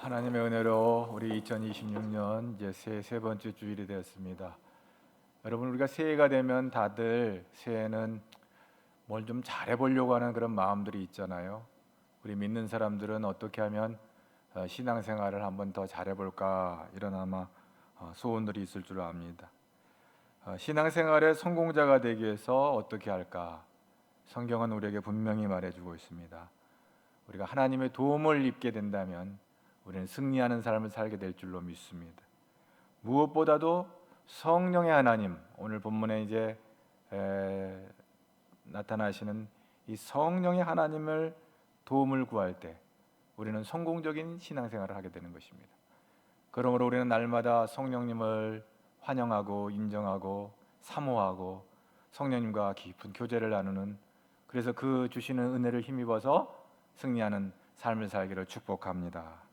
하나님의 은혜로 우리 2026년 이제 세 번째 주일이 되었습니다. 여러분, 우리가 새해가 되면 다들 새해는 뭘 좀 잘해보려고 하는 그런 마음들이 있잖아요. 우리 믿는 사람들은 어떻게 하면 신앙생활을 한번 더 잘해볼까, 이런 아마 소원들이 있을 줄 압니다. 신앙생활의 성공자가 되기 위해서 어떻게 할까? 성경은 우리에게 분명히 말해주고 있습니다. 우리가 하나님의 도움을 입게 된다면 우리는 승리하는 삶을 살게 될 줄로 믿습니다. 무엇보다도 성령의 하나님, 오늘 본문에 이제 나타나시는 이 성령의 하나님을 도움을 구할 때 우리는 성공적인 신앙생활을 하게 되는 것입니다. 그러므로 우리는 날마다 성령님을 환영하고 인정하고 사모하고 성령님과 깊은 교제를 나누는, 그래서 그 주시는 은혜를 힘입어서 승리하는 삶을 살기를 축복합니다.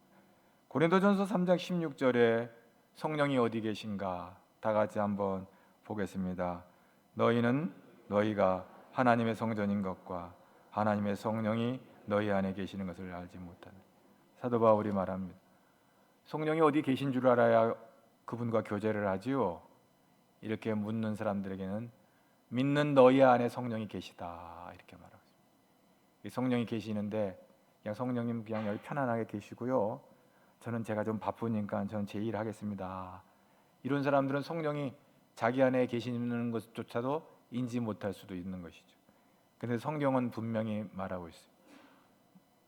고린도전서 3장 16절에 성령이 어디 계신가 다 같이 한번 보겠습니다. 너희는 너희가 하나님의 성전인 것과 하나님의 성령이 너희 안에 계시는 것을 알지 못하는. 사도 바울이 말합니다. 성령이 어디 계신 줄 알아야 그분과 교제를 하지요. 이렇게 묻는 사람들에게는 믿는 너희 안에 성령이 계시다, 이렇게 말하고 있습니다. 성령이 계시는데 그냥 성령님 그냥 여기 편안하게 계시고요, 저는 제가 좀 바쁘니까 저는 제 일 하겠습니다, 이런 사람들은 성령이 자기 안에 계시는 것조차도 인지 못할 수도 있는 것이죠. 그런데 성경은 분명히 말하고 있어요.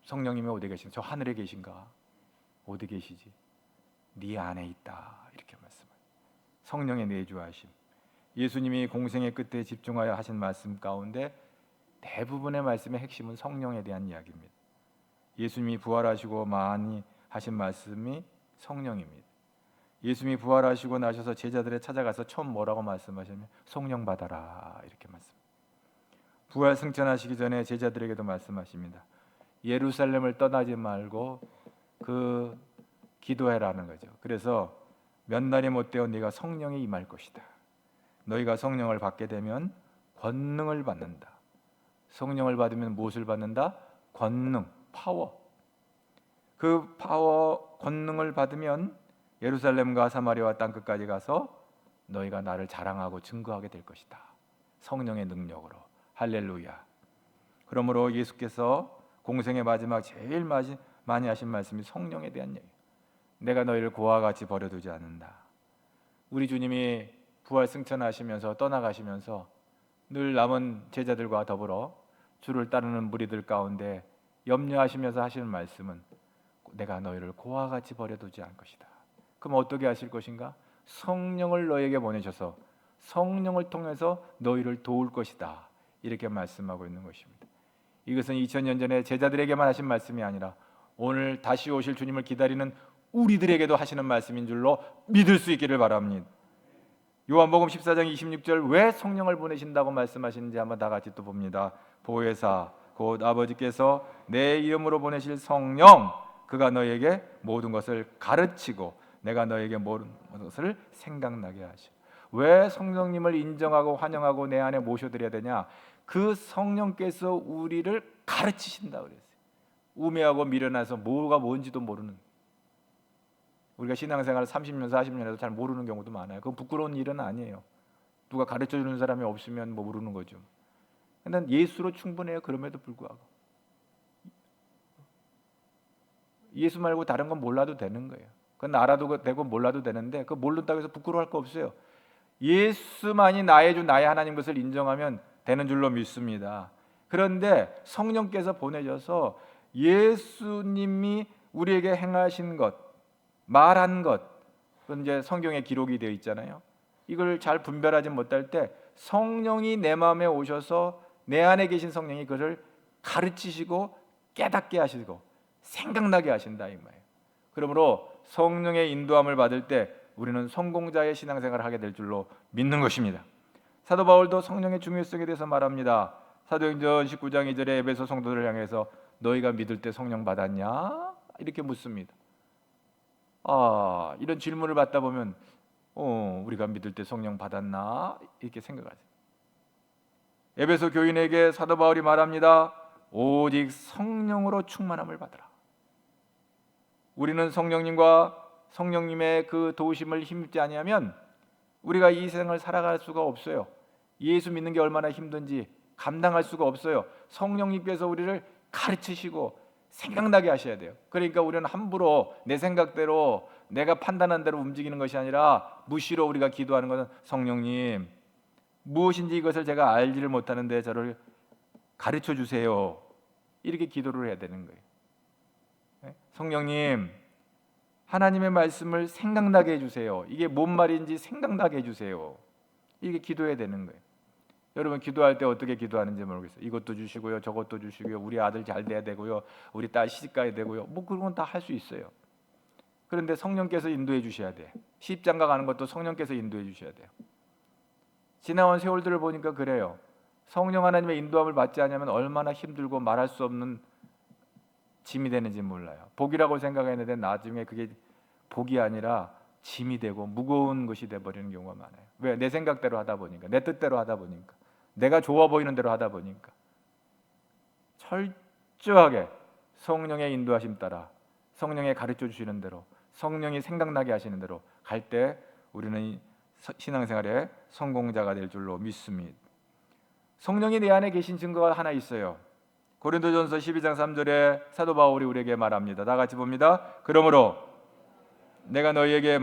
성령님이 어디 계신가? 저 하늘에 계신가? 어디 계시지? 네 안에 있다, 이렇게 말씀해요. 성령의 내주하심. 예수님이 공생의 끝에 집중하여 하신 말씀 가운데 대부분의 말씀의 핵심은 성령에 대한 이야기입니다. 예수님이 부활하시고 많이 하신 말씀이 성령입니다. 예수님이 부활하시고 나셔서 제자들에 찾아가서 처음 뭐라고 말씀하시냐면 성령 받아라, 이렇게 말씀. 부활 승천하시기 전에 제자들에게도 말씀하십니다. 예루살렘을 떠나지 말고 그 기도해라는 거죠. 그래서 몇 날이 못되어 네가 성령에 임할 것이다. 너희가 성령을 받게 되면 권능을 받는다. 성령을 받으면 무엇을 받는다? 권능, 파워. 그 파워, 권능을 받으면 예루살렘과 사마리아와 땅끝까지 가서 너희가 나를 자랑하고 증거하게 될 것이다. 성령의 능력으로. 할렐루야. 그러므로 예수께서 공생의 마지막 제일 많이 하신 말씀이 성령에 대한 얘기예요. 내가 너희를 고와 같이 버려두지 않는다. 우리 주님이 부활 승천하시면서 떠나가시면서 늘 남은 제자들과 더불어 주를 따르는 무리들 가운데 염려하시면서 하시는 말씀은 내가 너희를 고와 같이 버려두지 않을 것이다. 그럼 어떻게 하실 것인가? 성령을 너희에게 보내셔서 성령을 통해서 너희를 도울 것이다, 이렇게 말씀하고 있는 것입니다. 이것은 2000년 전에 제자들에게만 하신 말씀이 아니라 오늘 다시 오실 주님을 기다리는 우리들에게도 하시는 말씀인 줄로 믿을 수 있기를 바랍니다. 요한복음 14장 26절 왜 성령을 보내신다고 말씀하시는지 한번 다 같이 또 봅니다. 보혜사 곧 아버지께서 내 이름으로 보내실 성령, 그가 너희에게 모든 것을 가르치고 내가 너희에게 모든 것을 생각나게 하시오. 왜 성령님을 인정하고 환영하고 내 안에 모셔드려야 되냐? 그 성령께서 우리를 가르치신다 그랬어요. 우매하고 미련해서 뭐가 뭔지도 모르는, 우리가 신앙생활 30년 40년에도 잘 모르는 경우도 많아요. 그건 부끄러운 일은 아니에요. 누가 가르쳐주는 사람이 없으면 뭐 모르는 거죠. 근데 예수로 충분해요. 그럼에도 불구하고 예수 말고 다른 건 몰라도 되는 거예요. 그건 알아도 되고 몰라도 되는데 그 모른다고 해서 부끄러워할 거 없어요. 예수만이 나의 주 나의 하나님 것을 인정하면 되는 줄로 믿습니다. 그런데 성령께서 보내셔서 예수님이 우리에게 행하신 것, 말한 것, 그건 이제 성경에 기록이 되어 있잖아요. 이걸 잘 분별하지 못할 때 성령이 내 마음에 오셔서 내 안에 계신 성령이 그것을 가르치시고 깨닫게 하시고 생각나게 하신다, 이 말이에요. 그러므로 성령의 인도함을 받을 때 우리는 성공자의 신앙생활을 하게 될 줄로 믿는 것입니다. 사도 바울도 성령의 중요성에 대해서 말합니다. 사도행전 19장 2절에 에베소 성도들을 향해서 너희가 믿을 때 성령 받았냐? 이렇게 묻습니다. 이런 질문을 받다 보면 우리가 믿을 때 성령 받았나? 이렇게 생각하세요. 에베소 교인에게 사도 바울이 말합니다. 오직 성령으로 충만함을 받으라. 우리는 성령님과 성령님의 그 도우심을 힘입지 아니하면 우리가 이 세상을 살아갈 수가 없어요. 예수 믿는 게 얼마나 힘든지 감당할 수가 없어요. 성령님께서 우리를 가르치시고 생각나게 하셔야 돼요. 그러니까 우리는 함부로 내 생각대로 내가 판단한 대로 움직이는 것이 아니라 무시로 우리가 기도하는 것은 성령님, 무엇인지 이것을 제가 알지를 못하는데 저를 가르쳐 주세요. 이렇게 기도를 해야 되는 거예요. 성령님, 하나님의 말씀을 생각나게 해주세요. 이게 뭔 말인지 생각나게 해주세요. 이게 기도해야 되는 거예요. 여러분 기도할 때 어떻게 기도하는지 모르겠어요. 이것도 주시고요, 저것도 주시고요, 우리 아들 잘 돼야 되고요, 우리 딸 시집가야 되고요. 뭐 그런 건 다 할 수 있어요. 그런데 성령께서 인도해 주셔야 돼. 시집장가 가는 것도 성령께서 인도해 주셔야 돼요. 지나온 세월들을 보니까 그래요. 성령 하나님의 인도함을 받지 않으면 얼마나 힘들고 말할 수 없는 짐이 되는지 몰라요. 복이라고 생각했는데 나중에 그게 복이 아니라 짐이 되고 무거운 것이 돼버리는 경우가 많아요. 왜? 내 생각대로 하다 보니까, 내 뜻대로 하다 보니까, 내가 좋아 보이는 대로 하다 보니까. 철저하게 성령의 인도하심 따라, 성령의 가르쳐 주시는 대로, 성령이 생각나게 하시는 대로 갈 때 우리는 신앙생활의 성공자가 될 줄로 믿습니다. 성령이 내 안에 계신 증거가 하나 있어요. 고린도전서 12장 3절에 사도 바울이 우리에게 말합니다. 다 같이 봅니다. 그러므로 내가 너희에게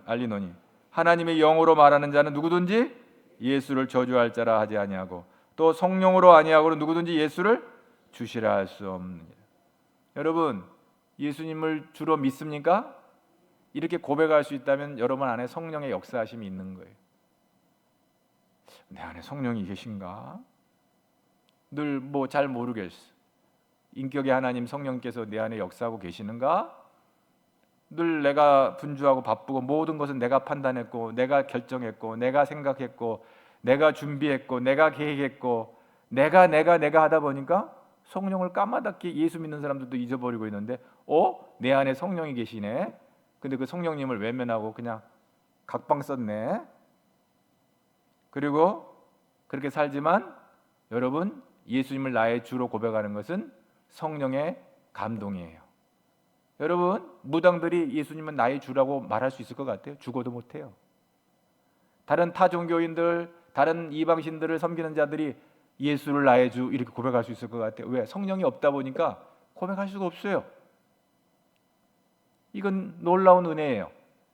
알리노니 하나님의 영으로 말하는 자는 누구든지 예수를 저주할 자라 하지 아니하고 또 성령으로 아니하고는 누구든지 예수를 주시라 할 수 없느니라. 여러분 예수님을 주로 믿습니까? 이렇게 고백할 수 있다면 여러분 안에 성령의 역사하심이 있는 거예요. 내 안에 성령이 계신가? 늘 뭐 잘 모르겠어. 인격의 하나님 성령께서 내 안에 역사하고 계시는가? 늘 내가 분주하고 바쁘고 모든 것은 내가 판단했고 내가 결정했고 내가 생각했고 내가 준비했고 내가 계획했고 내가 하다 보니까 성령을 까마득히 예수 믿는 사람들도 잊어버리고 있는데 내 안에 성령이 계시네. 근데 그 성령님을 외면하고 그냥 각방 썼네. 그리고 그렇게 살지만 여러분 예수님을 나의 주로 고백하는 것은 성령의 감동이에요. 여러분 무당들이 예수님은 나의 주라고 말할 수 있을 것 같아요? 죽어도 못해요. 다른 타 종교인들, 다른 이방신들을 섬기는 자들이 예수를 나의 주 이렇게 고백할 수 있을 것 같아요. 왜? 성령이 없다 보니까 고백할 수가 없어요. 이건 놀라운 은혜예요.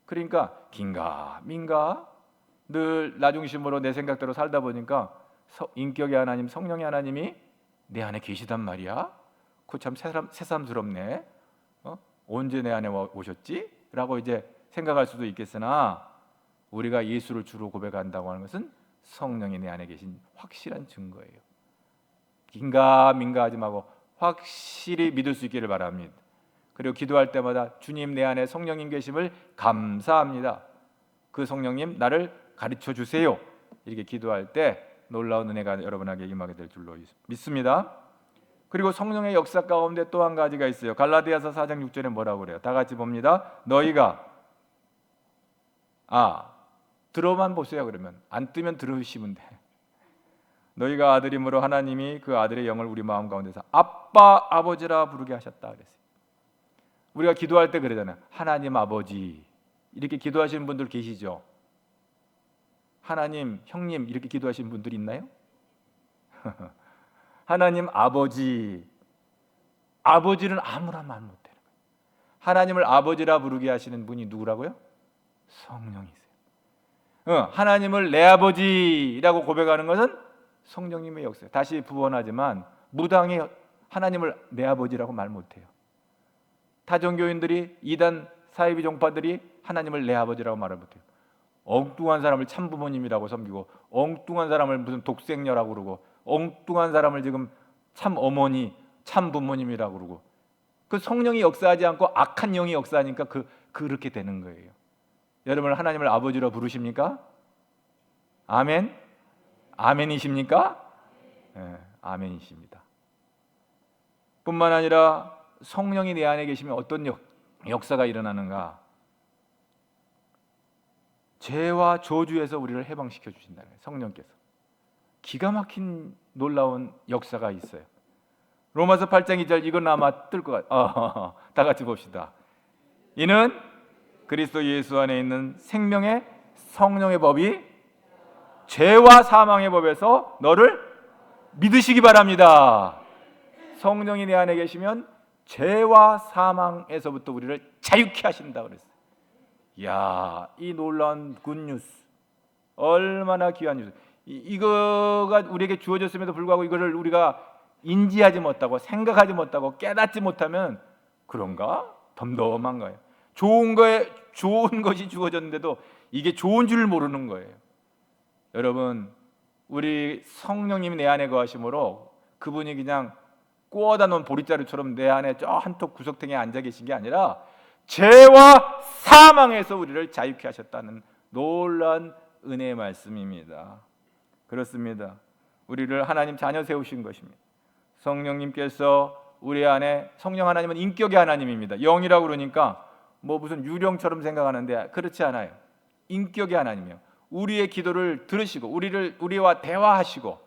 그러니까 긴가민가 늘 나 중심으로 내 생각대로 살다 보니까 인격의 하나님, 성령의 하나님이 내 안에 계시단 말이야. 그 참 새삼스럽네. 언제 내 안에 오셨지? 라고 이제 생각할 수도 있겠으나 우리가 예수를 주로 고백한다고 하는 것은 성령이 내 안에 계신 확실한 증거예요. 긴가민가 하지 말고 확실히 믿을 수 있기를 바랍니다. 그리고 기도할 때마다 주님 내 안에 성령님 계심을 감사합니다. 그 성령님 나를 가르쳐 주세요. 이렇게 기도할 때 놀라운 은혜가 여러분에게 임하게 될 줄로 믿습니다. 그리고 성령의 역사 가운데 또 한 가지가 있어요. 갈라디아서 4장 6절에 뭐라고 그래요? 다 같이 봅니다. 너희가 들어만 보세요. 그러면 안 뜨면 들으시면 돼. 너희가 아들이므로 하나님이 그 아들의 영을 우리 마음 가운데서 아빠 아버지라 부르게 하셨다 그랬어요. 우리가 기도할 때 그러잖아요. 하나님 아버지 이렇게 기도하시는 분들 계시죠? 하나님 형님 이렇게 기도하시는 분들이 있나요? 하나님 아버지는 아무나 말 못해요. 하나님을 아버지라 부르게 하시는 분이 누구라고요? 성령이세요. 하나님을 내 아버지라고 고백하는 것은 성령님의 역사예요. 다시 부언하지만 무당이 하나님을 내 아버지라고 말 못해요. 타종교인들이 이단 사이비 종파들이 하나님을 내 아버지라고 말을 못해요. 엉뚱한 사람을 참부모님이라고 섬기고 엉뚱한 사람을 무슨 독생녀라고 그러고 엉뚱한 사람을 지금 참 어머니, 참 부모님이라고 그러고 그 성령이 역사하지 않고 악한 영이 역사하니까 그렇게 되는 거예요. 여러분 하나님을 아버지로 부르십니까? 아멘? 아멘이십니까? 네, 아멘이십니다. 뿐만 아니라 성령이 내 안에 계시면 어떤 역사가 일어나는가? 죄와 저주에서 우리를 해방시켜 주신다는 거예요. 성령께서 기가 막힌 놀라운 역사가 있어요. 로마서 8장 2절 이건 아마 뜰 것 같아요. 다 같이 봅시다. 이는 그리스도 예수 안에 있는 생명의 성령의 법이 죄와 사망의 법에서 너를 믿으시기 바랍니다. 성령이 내 안에 계시면 죄와 사망에서부터 우리를 자유케 하신다 그랬어요. 이야, 이 놀라운 굿뉴스, 얼마나 귀한 뉴스. 이거가 우리에게 주어졌음에도 불구하고 이거를 우리가 인지하지 못하고 생각하지 못하고 깨닫지 못하면 그런가? 덤덤한 거예요. 좋은 것이 주어졌는데도 이게 좋은 줄 모르는 거예요. 여러분, 우리 성령님이 내 안에 거하심으로 그분이 그냥 구워다 놓은 보릿자루처럼 내 안에 저 한쪽 구석탱이에 앉아 계신 게 아니라 죄와 사망에서 우리를 자유케 하셨다는 놀라운 은혜의 말씀입니다. 그렇습니다. 우리를 하나님 자녀 세우신 것입니다. 성령님께서 우리 안에, 성령 하나님은 인격의 하나님입니다. 영이라고 그러니까 뭐 무슨 유령처럼 생각하는데 그렇지 않아요. 인격의 하나님이요. 우리의 기도를 들으시고 우리와 대화하시고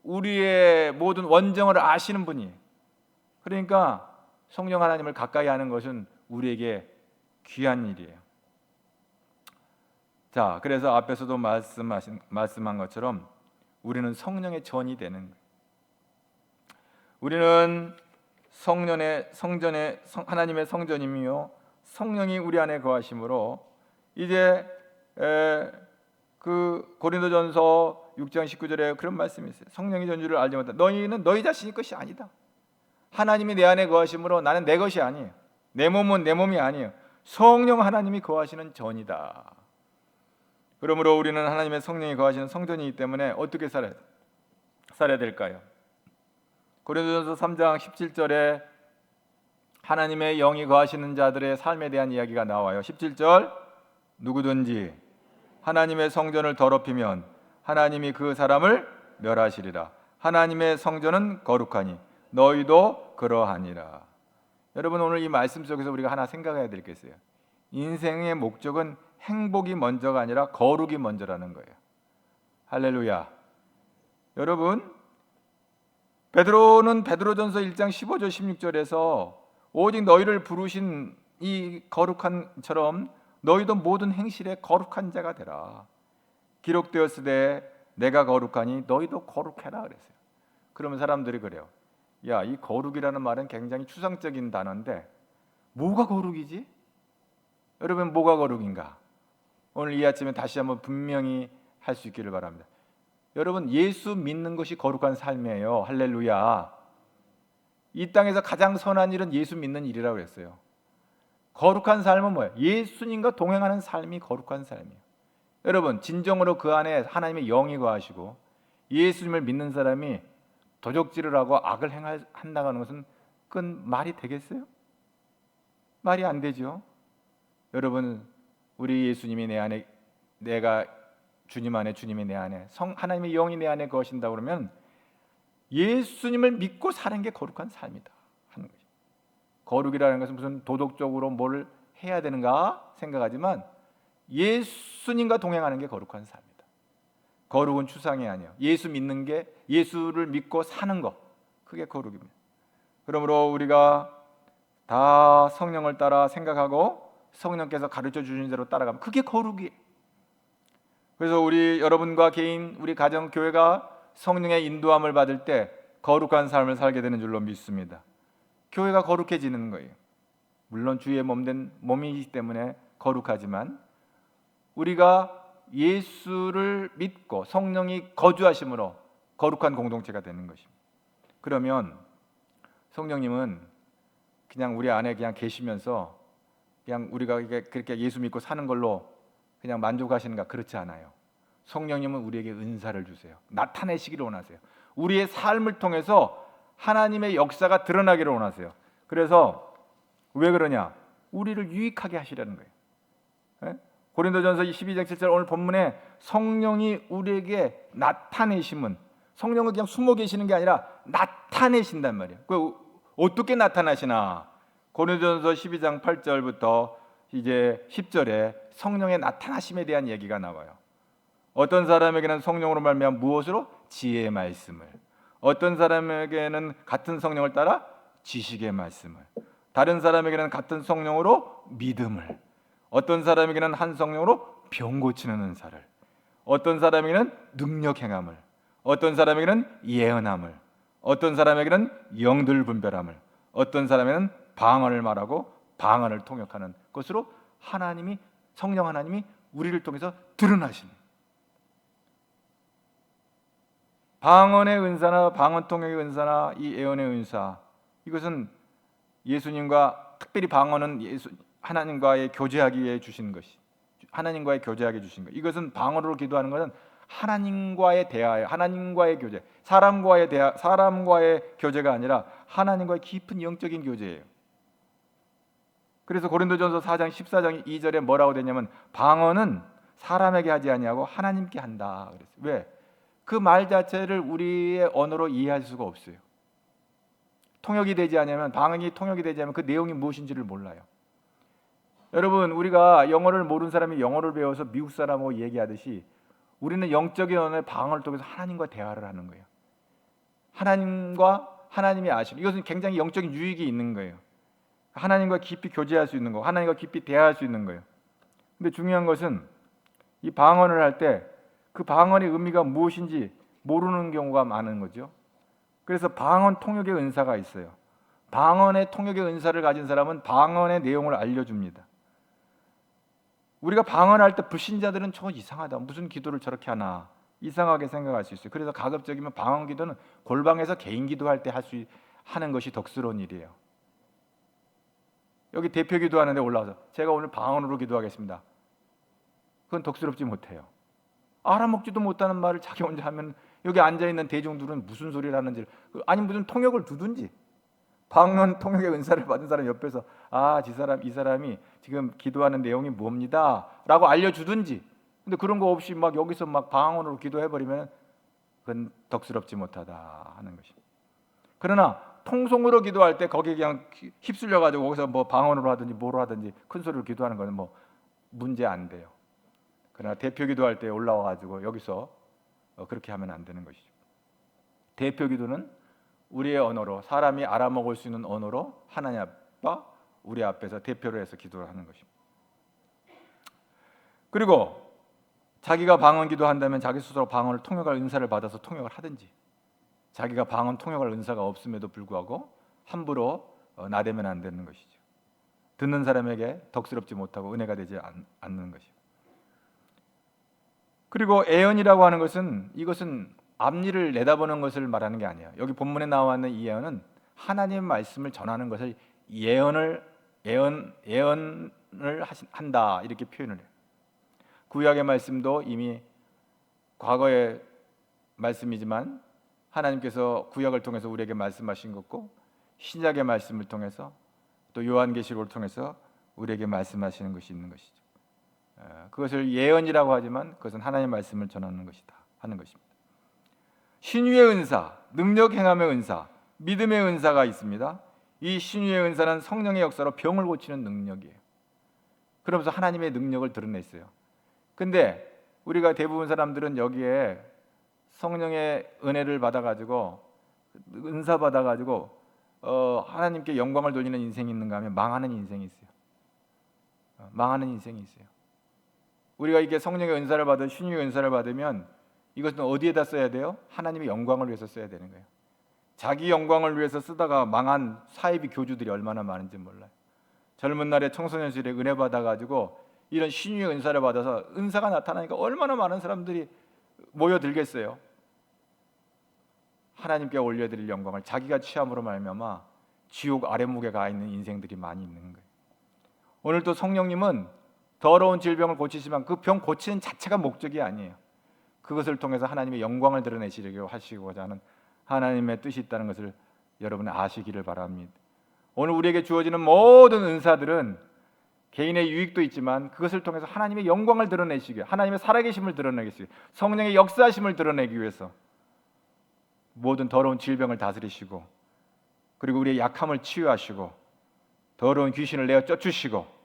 우리의 모든 원정을 아시는 분이. 그러니까 성령 하나님을 가까이 하는 것은 우리에게 귀한 일이에요. 자, 그래서 앞에서도 말씀한 것처럼 우리는 성령의 전이 되는 거예요. 우리는 하나님의 성전이며 성령이 우리 안에 거하심으로 이제 그 고린도전서 6장 19절에 그런 말씀이 있어요. 성령이 전주를 알지 못한다. 너희는 너희 자신의 것이 아니다. 하나님이 내 안에 거하심으로 나는 내 것이 아니에요. 내 몸은 내 몸이 아니에요. 성령 하나님이 거하시는 전이다. 그러므로 우리는 하나님의 성령이 거하시는 성전이기 때문에 어떻게 살아야 될까요? 고린도전서 3장 17절에 하나님의 영이 거하시는 자들의 삶에 대한 이야기가 나와요. 17절, 누구든지 하나님의 성전을 더럽히면 하나님이 그 사람을 멸하시리라. 하나님의 성전은 거룩하니 너희도 그러하니라. 여러분, 오늘 이 말씀 속에서 우리가 하나 생각해야 될 게 있어요. 인생의 목적은 행복이 먼저가 아니라 거룩이 먼저라는 거예요. 할렐루야. 여러분, 베드로는 베드로전서 1장 15절 16절에서 오직 너희를 부르신 이 거룩한처럼 너희도 모든 행실에 거룩한 자가 되라. 기록되었으되 내가 거룩하니 너희도 거룩해라 그랬어요. 그러면 사람들이 그래요. 야, 이 거룩이라는 말은 굉장히 추상적인 단어인데 뭐가 거룩이지? 여러분, 뭐가 거룩인가? 오늘 이 아침에 다시 한번 분명히 할 수 있기를 바랍니다. 여러분, 예수 믿는 것이 거룩한 삶이에요. 할렐루야. 이 땅에서 가장 선한 일은 예수 믿는 일이라고 했어요. 거룩한 삶은 뭐예요? 예수님과 동행하는 삶이 거룩한 삶이에요. 여러분, 진정으로 그 안에 하나님의 영이 거하시고 예수님을 믿는 사람이 도적질을 하고 악을 한다는 것은 그건 말이 되겠어요? 말이 안 되죠. 여러분, 우리 예수님이 내 안에, 내가 주님 안에, 주님이 내 안에, 하나님의 영이 내 안에 거하신다 그러면 예수님을 믿고 사는 게 거룩한 삶이다 하는 거죠. 거룩이라는 것은 무슨 도덕적으로 뭘 해야 되는가 생각하지만 예수님과 동행하는 게 거룩한 삶이다. 거룩은 추상이 아니에요. 예수 믿는 게, 예수를 믿고 사는 것, 그게 거룩입니다. 그러므로 우리가 다 성령을 따라 생각하고 성령께서 가르쳐 주신 대로 따라가면 그게 거룩이에요. 그래서 우리 여러분과 개인, 우리 가정, 교회가 성령의 인도함을 받을 때 거룩한 삶을 살게 되는 줄로 믿습니다. 교회가 거룩해지는 거예요. 물론 주의 몸된 몸이기 때문에 거룩하지만 우리가 예수를 믿고 성령이 거주하심으로 거룩한 공동체가 되는 것입니다. 그러면 성령님은 그냥 우리 안에 그냥 계시면서 그냥 우리가 그렇게 예수 믿고 사는 걸로 그냥 만족하시는가? 그렇지 않아요. 성령님은 우리에게 은사를 주세요. 나타내시기를 원하세요. 우리의 삶을 통해서 하나님의 역사가 드러나기를 원하세요. 그래서 왜 그러냐? 우리를 유익하게 하시려는 거예요. 네? 고린도전서 12장 7절 오늘 본문에 성령이 우리에게 나타내심은, 성령은 그냥 숨어 계시는 게 아니라 나타내신단 말이에요. 그 어떻게 나타나시나? 고린도전서 12장 8절부터 이제 10절에 성령의 나타나심에 대한 얘기가 나와요. 어떤 사람에게는 성령으로 말미암아 무엇으로? 지혜의 말씀을. 어떤 사람에게는 같은 성령을 따라 지식의 말씀을. 다른 사람에게는 같은 성령으로 믿음을, 어떤 사람에게는 한 성령으로 병 고치는 은사를, 어떤 사람에게는 능력 행함을, 어떤 사람에게는 예언함을, 어떤 사람에게는 영들 분별함을, 어떤 사람에게는 방언을 말하고 방언을 통역하는 것으로 하나님이, 성령 하나님이 우리를 통해서 드러나시는, 방언의 은사나 방언 통역의 은사나 이 예언의 은사, 이것은 예수님과, 특별히 방언은 하나님과의 교제하기 위해 주신 것이, 하나님과의 교제하게 주신 것. 이것은 방언으로 기도하는 것은 하나님과의 대화예요. 하나님과의 교제, 사람과의 대화, 사람과의 교제가 아니라 하나님과의 깊은 영적인 교제예요. 그래서 고린도전서 4장 14장 2절에 뭐라고 되냐면 방언은 사람에게 하지 아니하고 하나님께 한다 그랬어요. 왜? 그 말 자체를 우리의 언어로 이해할 수가 없어요. 통역이 되지 않으면, 방언이 통역이 되지 않으면 그 내용이 무엇인지를 몰라요. 여러분, 우리가 영어를 모르는 사람이 영어를 배워서 미국 사람하고 얘기하듯이 우리는 영적인 언어의 방언을 통해서 하나님과 대화를 하는 거예요. 하나님과 하나님이 아시는, 이것은 굉장히 영적인 유익이 있는 거예요. 하나님과 깊이 교제할 수 있는 거, 하나님과 깊이 대화할 수 있는 거예요. 근데 중요한 것은 이 방언을 할 때 그 방언의 의미가 무엇인지 모르는 경우가 많은 거죠. 그래서 방언 통역의 은사가 있어요. 방언의 통역의 은사를 가진 사람은 방언의 내용을 알려줍니다. 우리가 방언할 때 불신자들은 저 이상하다, 무슨 기도를 저렇게 하나, 이상하게 생각할 수 있어요. 그래서 가급적이면 방언 기도는 골방에서 개인 기도할 때 하는 것이 덕스러운 일이에요. 여기 대표 기도하는데 올라와서 제가 오늘 방언으로 기도하겠습니다, 그건 덕스럽지 못해요. 알아먹지도 못하는 말을 자기 혼자 하면 여기 앉아있는 대중들은 무슨 소리를 하는지, 아니 무슨 통역을 두든지, 방언 통역의 은사를 받은 사람 옆에서 이 사람이 지금 기도하는 내용이 뭡니다 라고 알려주든지. 근데 그런 거 없이 막 여기서 막 방언으로 기도해버리면 그건 덕스럽지 못하다 하는 것입니다. 그러나 통성으로 기도할 때 거기에 그냥 휩쓸려가지고 거기서 뭐 방언으로 하든지 뭐로 하든지 큰 소리로 기도하는 것은 뭐 문제 안 돼요. 그러나 대표 기도할 때 올라와가지고 여기서 그렇게 하면 안 되는 것이죠. 대표 기도는 우리의 언어로, 사람이 알아먹을 수 있는 언어로 하나님 아빠 우리 앞에서 대표로 해서 기도를 하는 것입니다. 그리고 자기가 방언 기도한다면 자기 스스로 방언을 통역할 은사를 받아서 통역을 하든지, 자기가 방언 통역할 은사가 없음에도 불구하고 함부로 나대면 안 되는 것이죠. 듣는 사람에게 덕스럽지 못하고 은혜가 되지 않는 것이죠. 그리고 예언이라고 하는 것은, 이것은 앞일을 내다보는 것을 말하는 게 아니에요. 여기 본문에 나와 있는 이 예언은 하나님의 말씀을 전하는 것을 예언을 한다 이렇게 표현을 해요. 구약의 말씀도 이미 과거의 말씀이지만 하나님께서 구약을 통해서 우리에게 말씀하신 것고, 신약의 말씀을 통해서 또 요한계시록을 통해서 우리에게 말씀하시는 것이 있는 것이죠. 그것을 예언이라고 하지만 그것은 하나님의 말씀을 전하는 것이다 하는 것입니다. 신유의 은사, 능력 행함의 은사, 믿음의 은사가 있습니다. 이 신유의 은사는 성령의 역사로 병을 고치는 능력이에요. 그러면서 하나님의 능력을 드러냈어요. 근데 우리가 대부분 사람들은 여기에 성령의 은혜를 받아가지고, 은사 받아가지고 하나님께 영광을 돌리는 인생이 있는가 하면 망하는 인생이 있어요. 망하는 인생이 있어요. 우리가 이게 성령의 은사를 받은, 신유의 은사를 받으면 이것은 어디에다 써야 돼요? 하나님의 영광을 위해서 써야 되는 거예요. 자기 영광을 위해서 쓰다가 망한 사이비 교주들이 얼마나 많은지 몰라요. 젊은 날에 청소년 시절에 은혜 받아가지고 이런 신유의 은사를 받아서 은사가 나타나니까 얼마나 많은 사람들이 모여들겠어요. 하나님께 올려드릴 영광을 자기가 취함으로 말미암아 지옥 아랫목에 가 있는 인생들이 많이 있는 거예요. 오늘도 성령님은 더러운 질병을 고치지만 그 병 고치는 자체가 목적이 아니에요. 그것을 통해서 하나님의 영광을 드러내시려고 하시고자 하는 하나님의 뜻이 있다는 것을 여러분 아시기를 바랍니다. 오늘 우리에게 주어지는 모든 은사들은 개인의 유익도 있지만 그것을 통해서 하나님의 영광을 드러내시기 위해, 하나님의 살아계심을 드러내기 위해, 성령의 역사하심을 드러내기 위해서 모든 더러운 질병을 다스리시고, 그리고 우리의 약함을 치유하시고 더러운 귀신을 내어 쫓으시고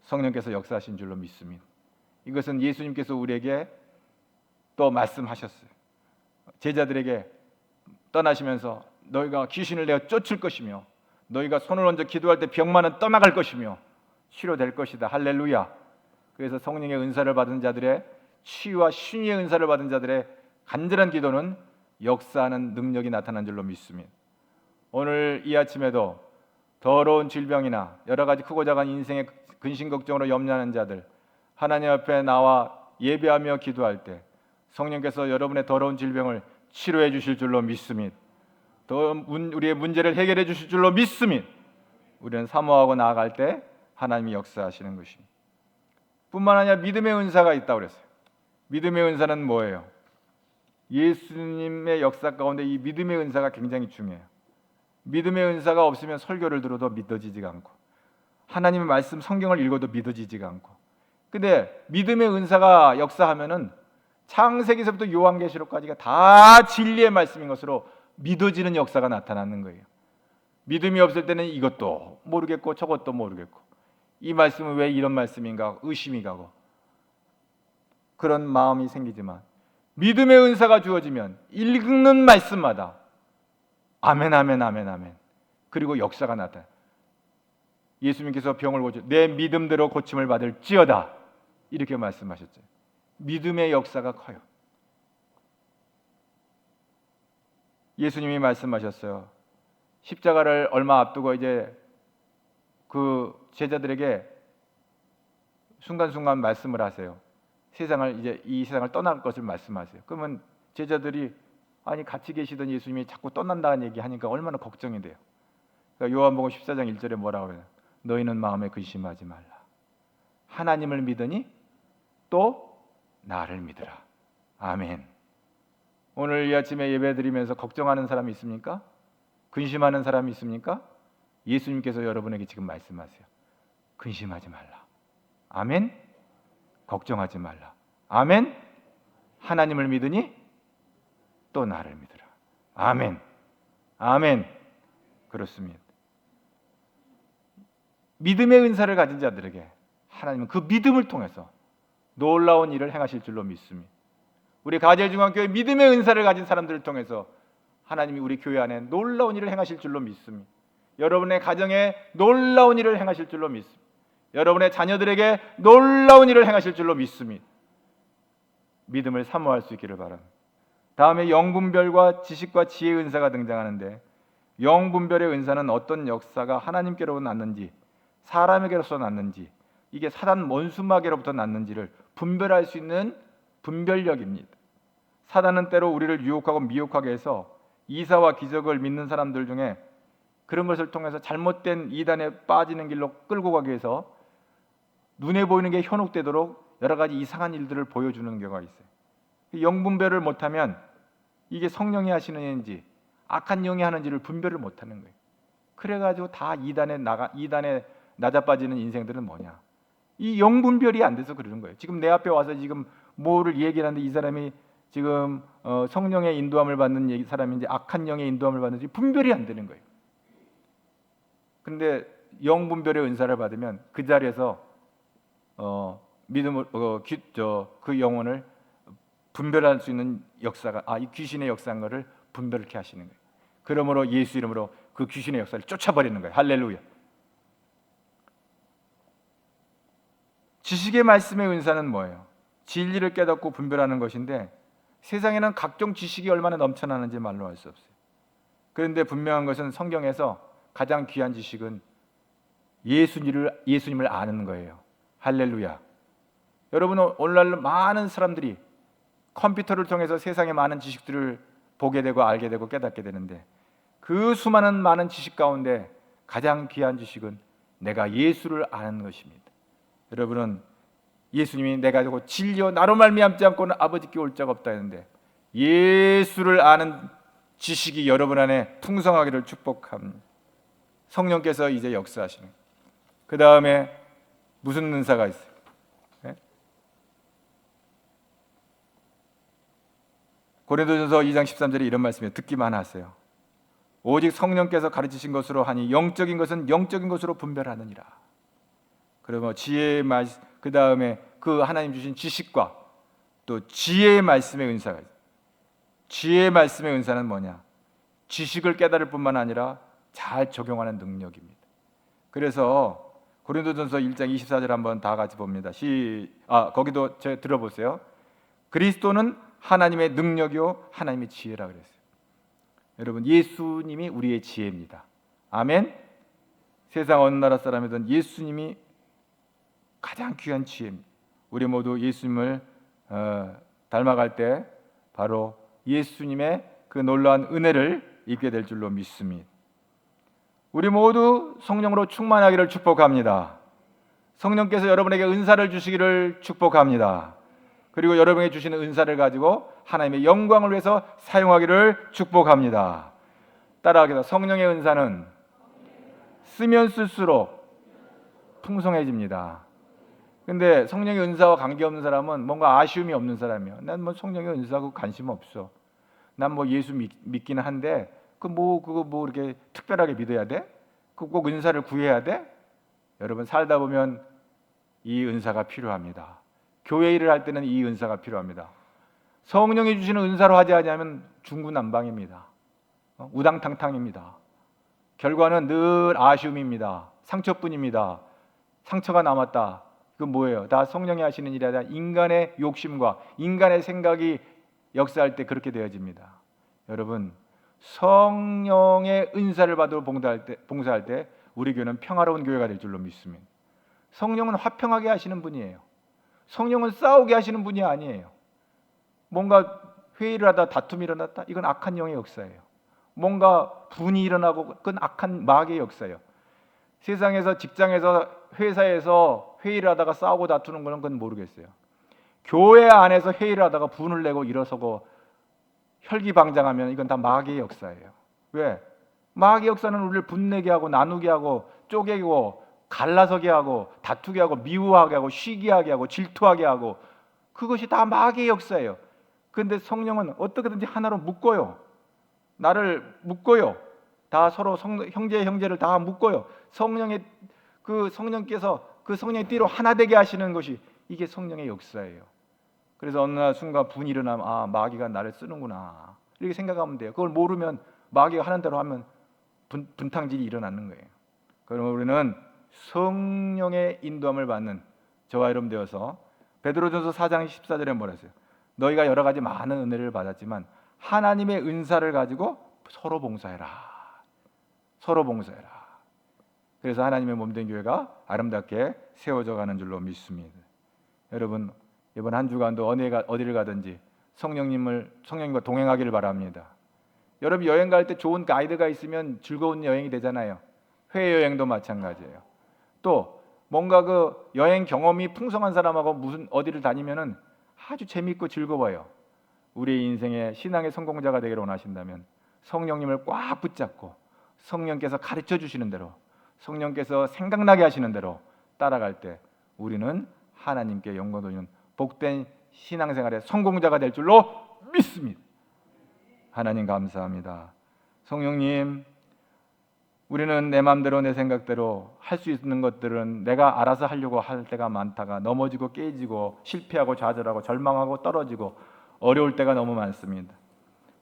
성령께서 역사하신 줄로 믿습니다. 이것은 예수님께서 우리에게 또 말씀하셨어요. 제자들에게 떠나시면서 너희가 귀신을 내어 쫓을 것이며 너희가 손을 얹어 기도할 때 병만은 떠나갈 것이며 치료될 것이다. 할렐루야. 그래서 성령의 은사를 받은 자들의 치유와 신유의 은사를 받은 자들의 간절한 기도는 역사하는 능력이 나타난 줄로 믿습니다. 오늘 이 아침에도 더러운 질병이나 여러 가지 크고 작은 인생의 근심 걱정으로 염려하는 자들, 하나님 앞에 나와 예배하며 기도할 때 성령께서 여러분의 더러운 질병을 치료해 주실 줄로 믿습니다. 우리의 문제를 해결해 주실 줄로 믿습니다. 우리는 사모하고 나아갈 때 하나님이 역사하시는 것입니다. 뿐만 아니라 믿음의 은사가 있다고 그랬어요. 믿음의 은사는 뭐예요? 예수님의 역사 가운데 이 믿음의 은사가 굉장히 중요해요. 믿음의 은사가 없으면 설교를 들어도 믿어지지가 않고 하나님의 말씀 성경을 읽어도 믿어지지가 않고, 근데 믿음의 은사가 역사하면은 창세기서부터 요한계시록까지가 다 진리의 말씀인 것으로 믿어지는 역사가 나타나는 거예요. 믿음이 없을 때는 이것도 모르겠고 저것도 모르겠고 이 말씀은 왜 이런 말씀인가 의심이 가고 그런 마음이 생기지만, 믿음의 은사가 주어지면 읽는 말씀마다 아멘 아멘 아멘 아멘 그리고 역사가 나타나요. 예수님께서 병을 고쳐 내 믿음대로 고침을 받을지어다 이렇게 말씀하셨죠. 믿음의 역사가 커요. 예수님이 말씀하셨어요. 십자가를 얼마 앞두고 이제 그 제자들에게 순간순간 말씀을 하세요. 이 세상을 떠날 것을 말씀하세요. 그러면 제자들이 아니 같이 계시던 예수님이 자꾸 떠난다는 얘기 하니까 얼마나 걱정이 돼요. 그러니까 요한복음 14장 1절에 뭐라고 그래요? 너희는 마음에 근심하지 말라. 하나님을 믿으니 또 나를 믿으라. 아멘. 오늘 이 아침에 예배드리면서 걱정하는 사람이 있습니까? 근심하는 사람이 있습니까? 예수님께서 여러분에게 지금 말씀하세요. 근심하지 말라. 아멘. 걱정하지 말라. 아멘. 하나님을 믿으니 또 나를 믿으라. 아멘. 아멘. 그렇습니다. 믿음의 은사를 가진 자들에게 하나님은 그 믿음을 통해서 놀라운 일을 행하실 줄로 믿습니다. 우리 가젤중앙교회 믿음의 은사를 가진 사람들을 통해서 하나님이 우리 교회 안에 놀라운 일을 행하실 줄로 믿습니다. 여러분의 가정에 놀라운 일을 행하실 줄로 믿습니다. 여러분의 자녀들에게 놀라운 일을 행하실 줄로 믿습니다. 믿음을 사모할 수 있기를 바랍니다. 다음에 영분별과 지식과 지혜의 은사가 등장하는데, 영분별의 은사는 어떤 역사가 하나님께로 났는지 사람에게로서 났는지 이게 사단 원수마귀로부터 났는지를 분별할 수 있는 분별력입니다. 사단은 때로 우리를 유혹하고 미혹하게 해서 이사와 기적을 믿는 사람들 중에 그런 것을 통해서 잘못된 이단에 빠지는 길로 끌고 가기 위해서 눈에 보이는 게 현혹되도록 여러 가지 이상한 일들을 보여주는 경우가 있어요. 영분별을 못하면 이게 성령이 하시는 일인지 악한 영이 하는지를 분별을 못하는 거예요. 그래가지고 다 이단에 낮아빠지는 인생들은 뭐냐? 이 영분별이 안 돼서 그러는 거예요. 지금 내 앞에 와서 지금 뭐를 얘기하는데 이 사람이 지금 성령의 인도함을 받는 사람인지 악한 영의 인도함을 받는지 분별이 안 되는 거예요. 그런데 영분별의 은사를 받으면 그 자리에서 믿음을 그 영혼을 분별할 수 있는 역사가 이 귀신의 역사인 것을 분별케 하시는 거예요. 그러므로 예수 이름으로 그 귀신의 역사를 쫓아버리는 거예요. 할렐루야. 지식의 말씀의 은사는 뭐예요? 진리를 깨닫고 분별하는 것인데, 세상에는 각종 지식이 얼마나 넘쳐나는지 말로 할 수 없어요. 그런데 분명한 것은 성경에서 가장 귀한 지식은 예수님을 아는 거예요. 할렐루야. 여러분은 오늘날 많은 사람들이 컴퓨터를 통해서 세상의 많은 지식들을 보게 되고 알게 되고 깨닫게 되는데, 그 수많은 많은 지식 가운데 가장 귀한 지식은 내가 예수를 아는 것입니다. 여러분은 예수님이 내가 되고 진리요 나로 말미암지 않고는 아버지께 올 자가 없다 했는데, 예수를 아는 지식이 여러분 안에 풍성하기를 축복합니다. 성령께서 이제 역사하시는. 그 다음에 무슨 은사가 있어요? 네? 고린도전서 2장 13절에 이런 말씀이에요. 듣기만 하세요. 오직 성령께서 가르치신 것으로 하니 영적인 것은 영적인 것으로 분별하느니라. 그러면 지혜의 말, 그 다음에 그 하나님 주신 지식과 또 지혜의 말씀의 은사가 있어요. 지혜의 말씀의 은사는 뭐냐? 지식을 깨달을 뿐만 아니라 잘 적용하는 능력입니다. 그래서 고린도전서 1장 24절 한번 다 같이 봅니다. 거기도 들어보세요. 그리스도는 하나님의 능력이요 하나님의 지혜라 그랬어요. 여러분, 예수님이 우리의 지혜입니다. 아멘. 세상 어느 나라 사람이든 예수님이 가장 귀한 지혜입니다. 우리 모두 예수님을 닮아갈 때 바로 예수님의 그 놀라운 은혜를 입게 될 줄로 믿습니다. 우리 모두 성령으로 충만하기를 축복합니다. 성령께서 여러분에게 은사를 주시기를 축복합니다. 그리고 여러분에게 주시는 은사를 가지고 하나님의 영광을 위해서 사용하기를 축복합니다. 따라하겠습니다. 성령의 은사는 쓰면 쓸수록 풍성해집니다. 근데 성령의 은사와 관계없는 사람은 뭔가 아쉬움이 없는 사람이에요. 난 뭐 성령의 은사하고 관심 없어. 난 뭐 예수 믿기는 한데 그거 뭐 이렇게 특별하게 믿어야 돼? 꼭 은사를 구해야 돼? 여러분, 살다 보면 이 은사가 필요합니다. 교회 일을 할 때는 이 은사가 필요합니다. 성령이 주시는 은사로 하지 않으면 중구난방입니다. 우당탕탕입니다. 결과는 늘 아쉬움입니다. 상처뿐입니다. 상처가 남았다. 그건 뭐예요? 다 성령이 하시는 일이 아니라 인간의 욕심과 인간의 생각이 역사할 때 그렇게 되어집니다. 여러분, 성령의 은사를 받으러 봉사할 때 우리 교회는 평화로운 교회가 될 줄로 믿습니다. 성령은 화평하게 하시는 분이에요. 성령은 싸우게 하시는 분이 아니에요. 뭔가 회의를 하다 다툼이 일어났다? 이건 악한 영의 역사예요. 뭔가 분이 일어나고 그건 악한 마귀의 역사예요. 세상에서, 직장에서, 회사에서 회의를 하다가 싸우고 다투는 거는 그건 모르겠어요. 교회 안에서 회의를 하다가 분을 내고 일어서고 혈기방장하면 이건 다 마귀의 역사예요. 왜? 마귀의 역사는 우리를 분내게 하고 나누게 하고 쪼개고 갈라서게 하고 다투게 하고 미워하게 하고 시기하게 하고 질투하게 하고 그것이 다 마귀의 역사예요. 그런데 성령은 어떻게든지 하나로 묶어요. 나를 묶어요. 다 서로 형제를 다 묶어요. 성령께서 그 성령의 띠로 하나 되게 하시는 것이 이게 성령의 역사예요. 그래서 어느 날 순간 분이 일어나면 마귀가 나를 쓰는구나 이렇게 생각하면 돼요. 그걸 모르면 마귀가 하는 대로 하면 분탕질이 일어나는 거예요. 그러면 우리는 성령의 인도함을 받는 저와 여러분 되어서 베드로전서 4장 14절에 뭐라 했어요? 너희가 여러 가지 많은 은혜를 받았지만 하나님의 은사를 가지고 서로 봉사해라. 서로 봉사해라. 그래서 하나님의 몸된 교회가 아름답게 세워져 가는 줄로 믿습니다. 여러분, 이번 한 주간도 어디를 가든지 성령님과 동행하기를 바랍니다. 여러분, 여행 갈 때 좋은 가이드가 있으면 즐거운 여행이 되잖아요. 해외여행도 마찬가지예요. 또 뭔가 그 여행 경험이 풍성한 사람하고 무슨 어디를 다니면은 아주 재미있고 즐거워요. 우리의 인생의 신앙의 성공자가 되기를 원하신다면 성령님을 꽉 붙잡고 성령께서 가르쳐 주시는 대로, 성령께서 생각나게 하시는 대로 따라갈 때 우리는 하나님께 영광 돌리는 복된 신앙생활의 성공자가 될 줄로 믿습니다. 하나님 감사합니다. 성령님, 우리는 내 마음대로 내 생각대로 할 수 있는 것들은 내가 알아서 하려고 할 때가 많다가 넘어지고 깨지고 실패하고 좌절하고 절망하고 떨어지고 어려울 때가 너무 많습니다.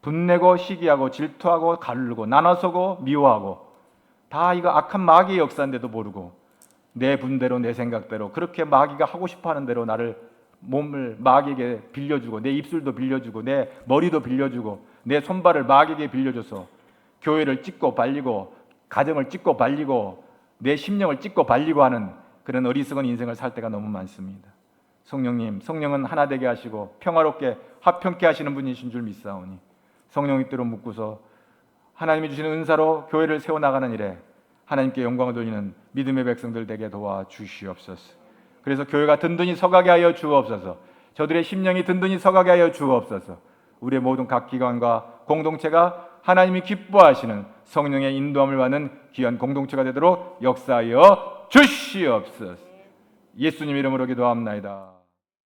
분내고 시기하고 질투하고 가르고 나눠서고 미워하고 다 이거 악한 마귀의 역사인데도 모르고 내 분대로 내 생각대로 그렇게 마귀가 하고 싶어하는 대로 나를 몸을 마귀에게 빌려주고 내 입술도 빌려주고 내 머리도 빌려주고 내 손발을 마귀에게 빌려줘서 교회를 찍고 발리고 가정을 찍고 발리고 내 심령을 찍고 발리고 하는 그런 어리석은 인생을 살 때가 너무 많습니다. 성령님, 성령은 하나 되게 하시고 평화롭게 화평케 하시는 분이신 줄 믿사오니 성령의 뜻대로 묶고서 하나님이 주시는 은사로 교회를 세워나가는 일에 하나님께 영광을 돌리는 믿음의 백성들 되게 도와주시옵소서. 그래서 교회가 든든히 서가게 하여 주옵소서. 저들의 심령이 든든히 서가게 하여 주옵소서. 우리의 모든 각 기관과 공동체가 하나님이 기뻐하시는 성령의 인도함을 받는 귀한 공동체가 되도록 역사하여 주시옵소서. 예수님 이름으로 기도합나이다.